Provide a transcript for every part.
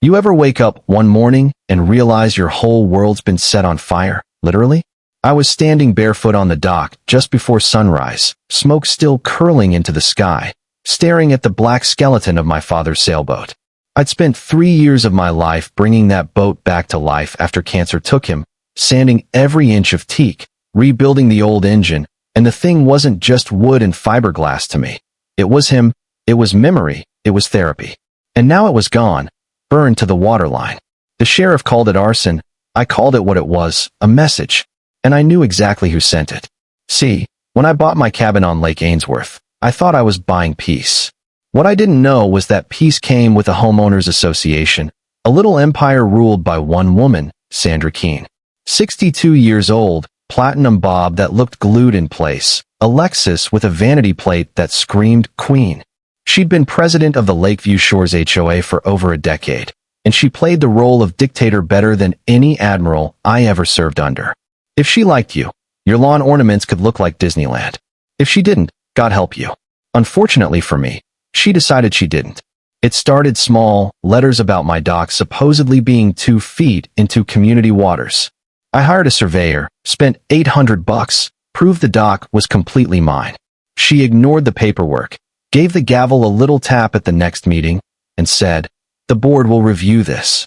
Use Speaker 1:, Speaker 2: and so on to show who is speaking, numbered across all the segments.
Speaker 1: You ever wake up one morning and realize your whole world's been set on fire, literally? I was standing barefoot on the dock just before sunrise, smoke still curling into the sky, staring at the black skeleton of my father's sailboat. I'd spent 3 years of my life bringing that boat back to life after cancer took him, sanding every inch of teak, rebuilding the old engine, and the thing wasn't just wood and fiberglass to me. It was him, it was memory, it was therapy. And now it was gone, burned to the waterline. The sheriff called it arson, I called it what it was, a message. And I knew exactly who sent it. See, when I bought my cabin on Lake Ainsworth, I thought I was buying peace. What I didn't know was that peace came with a homeowners association, a little empire ruled by one woman, Sandra Keene. 62 years old, platinum bob that looked glued in place, a Lexus with a vanity plate that screamed Queen. She'd been president of the Lakeview Shores HOA for over a decade, and she played the role of dictator better than any admiral I ever served under. If she liked you, your lawn ornaments could look like Disneyland. If she didn't, God help you. Unfortunately for me, she decided she didn't. It started small, letters about my dock supposedly being 2 feet into community waters. I hired a surveyor, spent $800, proved the dock was completely mine. She ignored the paperwork, gave the gavel a little tap at the next meeting, and said, "The board will review this."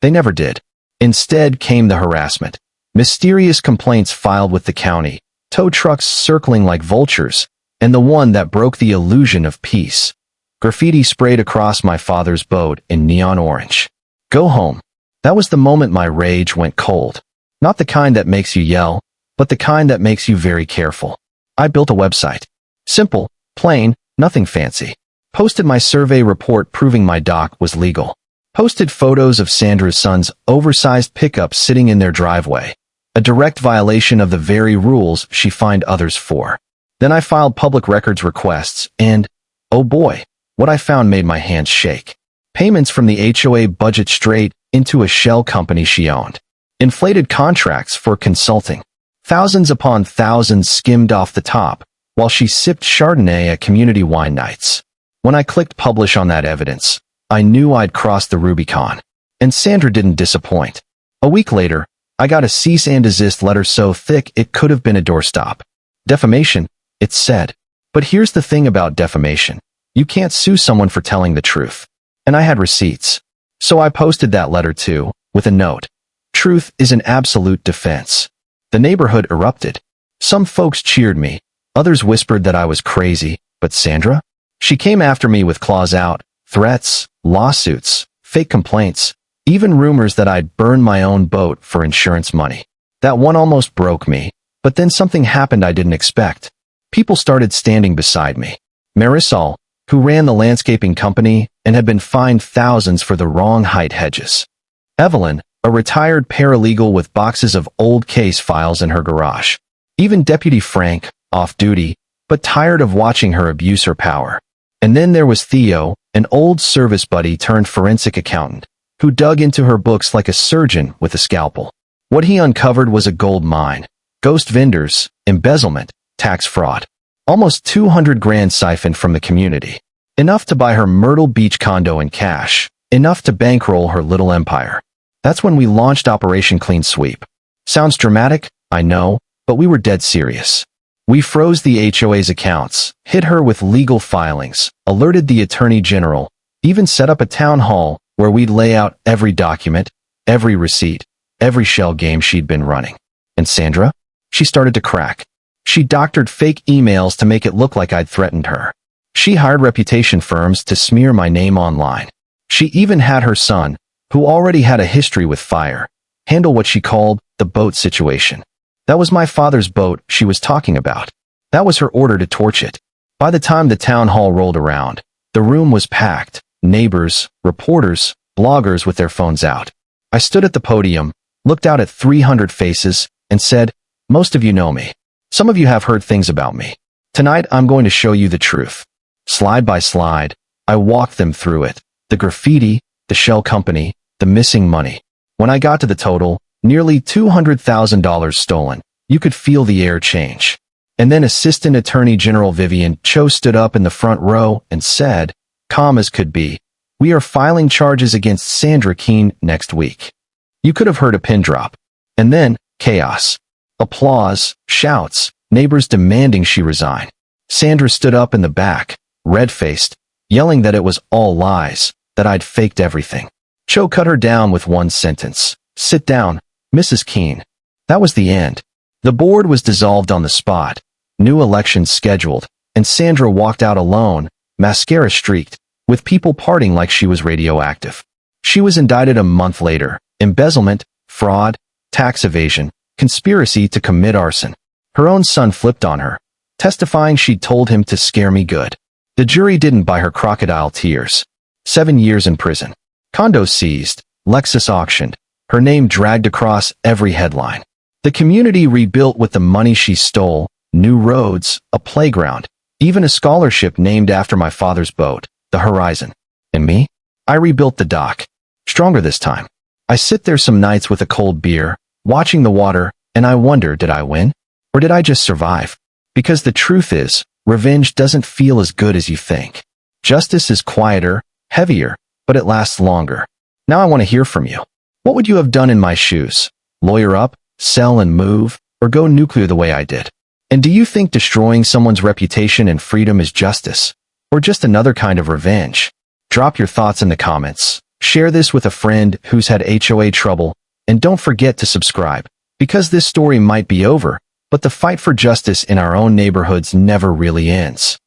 Speaker 1: They never did. Instead came the harassment. Mysterious complaints filed with the county, tow trucks circling like vultures, and the one that broke the illusion of peace. Graffiti sprayed across my father's boat in neon orange. Go home. That was the moment my rage went cold. Not the kind that makes you yell, but the kind that makes you very careful. I built a website. Simple, plain, nothing fancy. Posted my survey report proving my dock was legal. Posted photos of Sandra's son's oversized pickup sitting in their driveway. A direct violation of the very rules she fined others for. Then I filed public records requests and, oh boy, what I found made my hands shake. Payments from the HOA budget straight into a shell company she owned. Inflated contracts for consulting. Thousands upon thousands skimmed off the top, while she sipped Chardonnay at community wine nights. When I clicked publish on that evidence, I knew I'd crossed the Rubicon. And Sandra didn't disappoint. A week later, I got a cease and desist letter so thick it could have been a doorstop. Defamation, it said. But here's the thing about defamation. You can't sue someone for telling the truth. And I had receipts. So I posted that letter too, with a note. Truth is an absolute defense. The neighborhood erupted. Some folks cheered me. Others whispered that I was crazy. But Sandra? She came after me with claws out, threats, lawsuits, fake complaints, even rumors that I'd burned my own boat for insurance money. That one almost broke me, but then something happened I didn't expect. People started standing beside me. Marisol, who ran the landscaping company and had been fined thousands for the wrong height hedges. Evelyn, a retired paralegal with boxes of old case files in her garage. Even Deputy Frank, off duty, but tired of watching her abuse her power. And then there was Theo, an old service buddy turned forensic accountant, who dug into her books like a surgeon with a scalpel. What he uncovered was a gold mine. Ghost vendors, embezzlement, tax fraud. Almost 200 grand siphoned from the community. Enough to buy her Myrtle Beach condo in cash. Enough to bankroll her little empire. That's when we launched Operation Clean Sweep. Sounds dramatic, I know, but we were dead serious. We froze the HOA's accounts, hit her with legal filings, alerted the Attorney General, even set up a town hall where we'd lay out every document, every receipt, every shell game she'd been running. And Sandra? She started to crack. She doctored fake emails to make it look like I'd threatened her. She hired reputation firms to smear my name online. She even had her son, who already had a history with fire, handle what she called the boat situation. That was my father's boat she was talking about. That was her order to torch it. By the time the town hall rolled around, the room was packed. Neighbors, reporters, bloggers with their phones out. I stood at the podium, looked out at 300 faces, and said, "Most of you know me. Some of you have heard things about me. Tonight I'm going to show you the truth." Slide by slide, I walked them through it. The graffiti, the shell company, the missing money. When I got to the total, nearly $200,000 stolen. You could feel the air change. And then Assistant Attorney General Vivian Cho stood up in the front row and said, calm as could be, We are filing charges against Sandra Keen next week. You could have heard a pin drop. And then, chaos. Applause, shouts, neighbors demanding she resign. Sandra stood up in the back, red-faced, yelling that it was all lies, that I'd faked everything. Cho cut her down with one sentence. Sit down, Mrs. Keen. That was the end. The board was dissolved on the spot, new elections scheduled, and Sandra walked out alone, mascara streaked, with people parting like she was radioactive. She was indicted a month later, embezzlement, fraud, tax evasion, conspiracy to commit arson. Her own son flipped on her, testifying she'd told him to scare me good. The jury didn't buy her crocodile tears. 7 years in prison. Condo seized, Lexus auctioned, her name dragged across every headline. The community rebuilt with the money she stole, new roads, a playground, even a scholarship named after my father's boat, the Horizon. And me? I rebuilt the dock. Stronger this time. I sit there some nights with a cold beer, watching the water, and I wonder, did I win? Or did I just survive? Because the truth is, revenge doesn't feel as good as you think. Justice is quieter, heavier, but it lasts longer. Now I want to hear from you. What would you have done in my shoes? Lawyer up, sell and move, or go nuclear the way I did? And do you think destroying someone's reputation and freedom is justice? Or just another kind of revenge? Drop your thoughts in the comments. Share this with a friend who's had HOA trouble, and don't forget to subscribe, because this story might be over, but the fight for justice in our own neighborhoods never really ends.